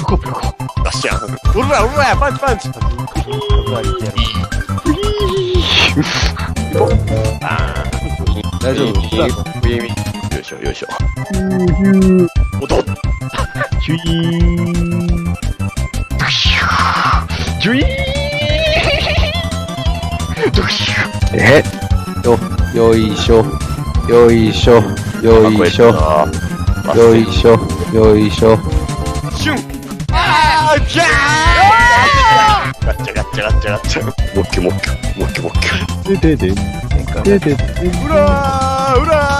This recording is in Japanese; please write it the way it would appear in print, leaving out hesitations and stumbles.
こプルコ。よっしゃ。うらうら、パンチパンチ。大丈夫。よいしょよいしょ。おどっ。ヒュイーン。ジュイーン。よいしょ。よいしょ。よいしょ。よいしょ。よいしょ。シュン。あー、じゃー。ガッチャガッチャガッチャガッチャ。もっきもっきもっきもっき。ででで。ででで。うらーうら